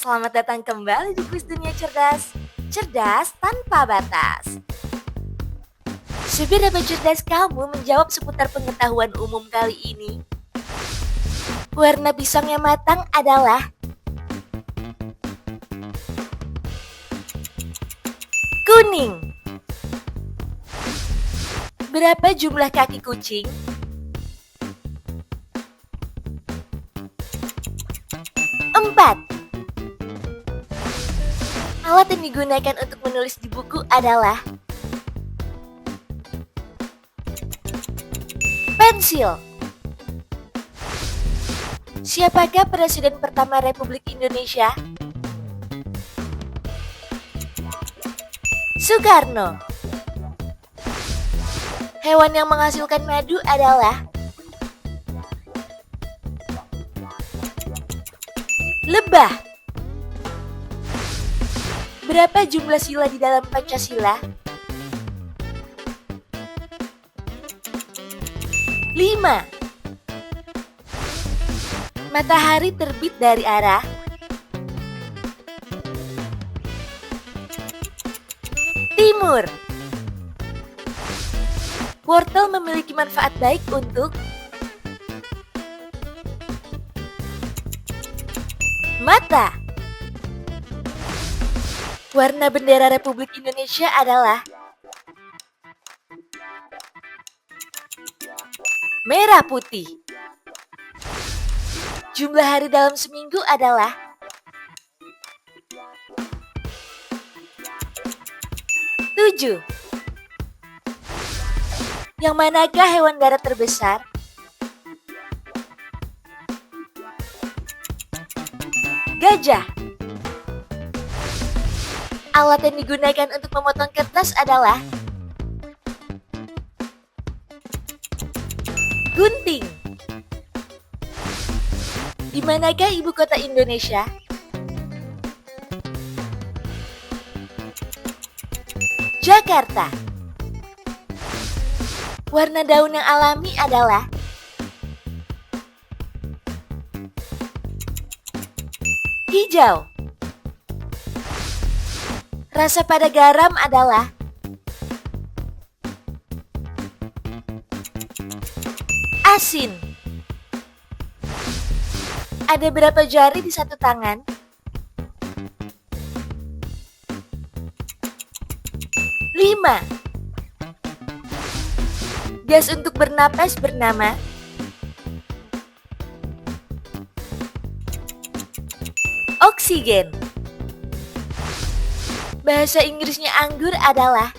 Selamat datang kembali di Kuis Dunia Cerdas. Cerdas tanpa batas. Seberapa cerdas kamu menjawab seputar pengetahuan umum kali ini? Warna pisang yang matang adalah kuning. Berapa jumlah kaki kucing? 4. Alat yang digunakan untuk menulis di buku adalah pensil. Siapakah Presiden pertama Republik Indonesia? Soekarno. Hewan yang menghasilkan madu adalah lebah. Berapa jumlah sila di dalam Pancasila? 5. Matahari terbit dari arah timur. Wortel memiliki manfaat baik untuk mata. Warna bendera Republik Indonesia adalah merah putih. Jumlah hari dalam seminggu adalah 7. Yang manakah hewan darat terbesar? Gajah. Alat yang digunakan untuk memotong kertas adalah gunting. Di manakah ibu kota Indonesia? Jakarta. Warna daun yang alami adalah hijau. Rasa pada garam adalah asin. Ada berapa jari di satu tangan? 5. Gas untuk bernapas bernama oksigen. Bahasa Inggrisnya anggur adalah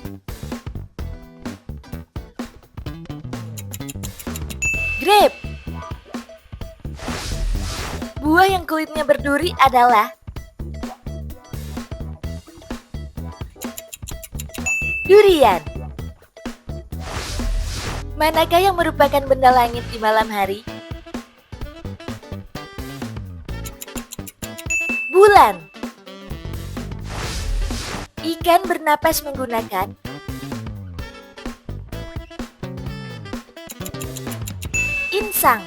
grape. Buah yang kulitnya berduri adalah durian. Manakah yang merupakan benda langit di malam hari? Bulan. Ikan bernapas menggunakan insang.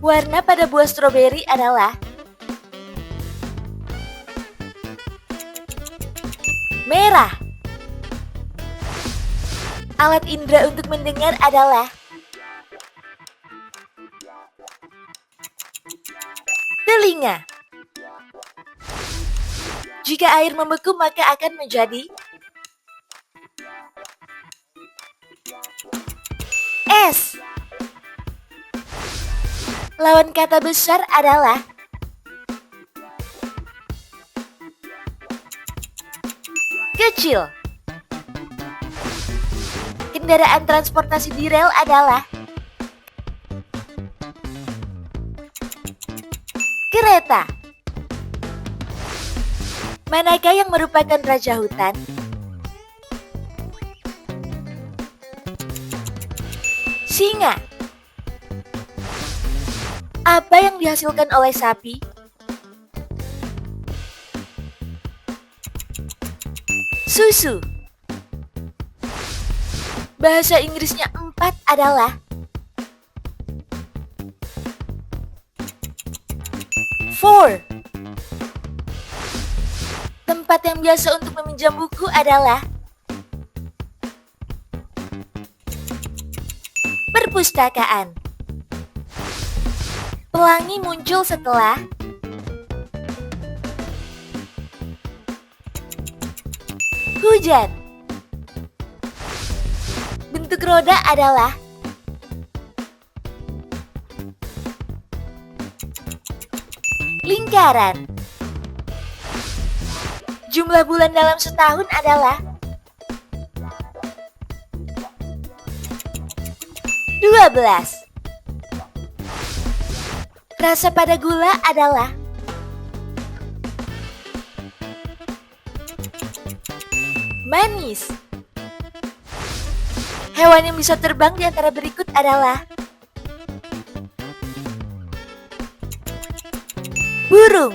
Warna pada buah stroberi adalah merah. Alat indera untuk mendengar adalah telinga. Jika air membeku maka akan menjadi es. Lawan kata besar adalah kecil. Kendaraan transportasi di rel adalah kereta. Manakah yang merupakan raja hutan? Singa. Apa yang dihasilkan oleh sapi? Susu. Bahasa Inggrisnya 4 adalah 4. Tempat yang biasa untuk meminjam buku adalah perpustakaan. Pelangi muncul setelah hujan. Bentuk roda adalah lingkaran. Jumlah bulan dalam setahun adalah 12. Rasa pada gula adalah manis. Hewan yang bisa terbang di antara berikut adalah burung.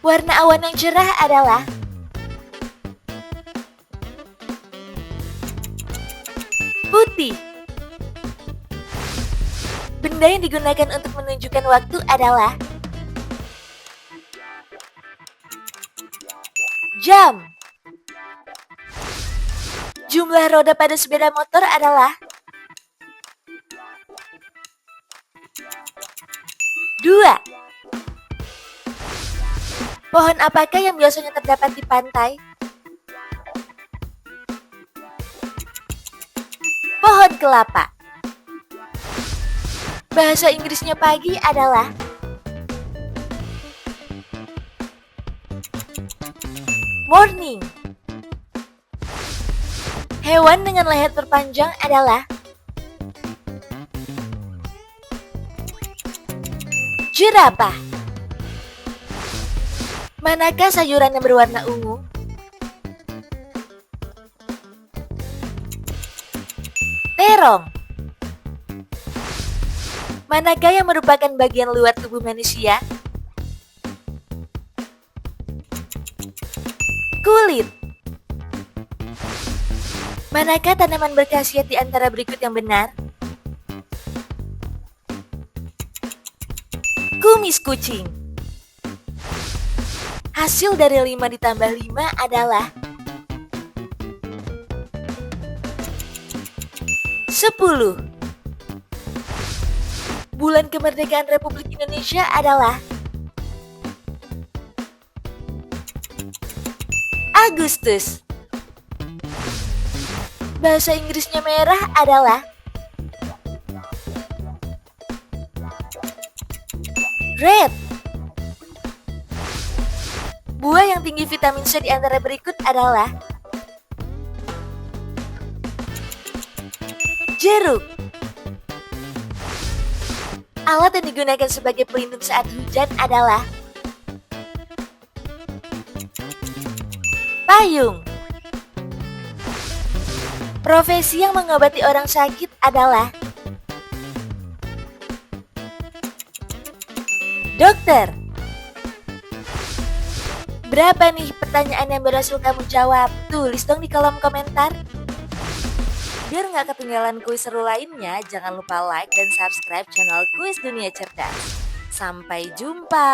Warna awan yang cerah adalah putih. Benda yang digunakan untuk menunjukkan waktu adalah jam. Jumlah roda pada sepeda motor adalah 2. Pohon apakah yang biasanya terdapat di pantai? Pohon kelapa. Bahasa Inggrisnya pagi adalah morning. Hewan dengan leher terpanjang adalah jerapah. Manakah sayuran yang berwarna ungu? Terong. Manakah yang merupakan bagian luar tubuh manusia? Kulit. Manakah tanaman berkhasiat di antara berikut yang benar? Kumis kucing. Hasil dari 5 ditambah 5 adalah 10. Bulan kemerdekaan Republik Indonesia adalah Agustus. Bahasa Inggrisnya merah adalah red. Buah yang tinggi vitamin C di antara berikut adalah jeruk. Alat yang digunakan sebagai pelindung saat hujan adalah payung. Profesi yang mengobati orang sakit adalah dokter. Berapa nih pertanyaan yang berhasil kamu jawab? Tulis dong di kolom komentar. Biar nggak ketinggalan kuis seru lainnya, jangan lupa like dan subscribe channel Kuis Dunia Cerdas. Sampai jumpa!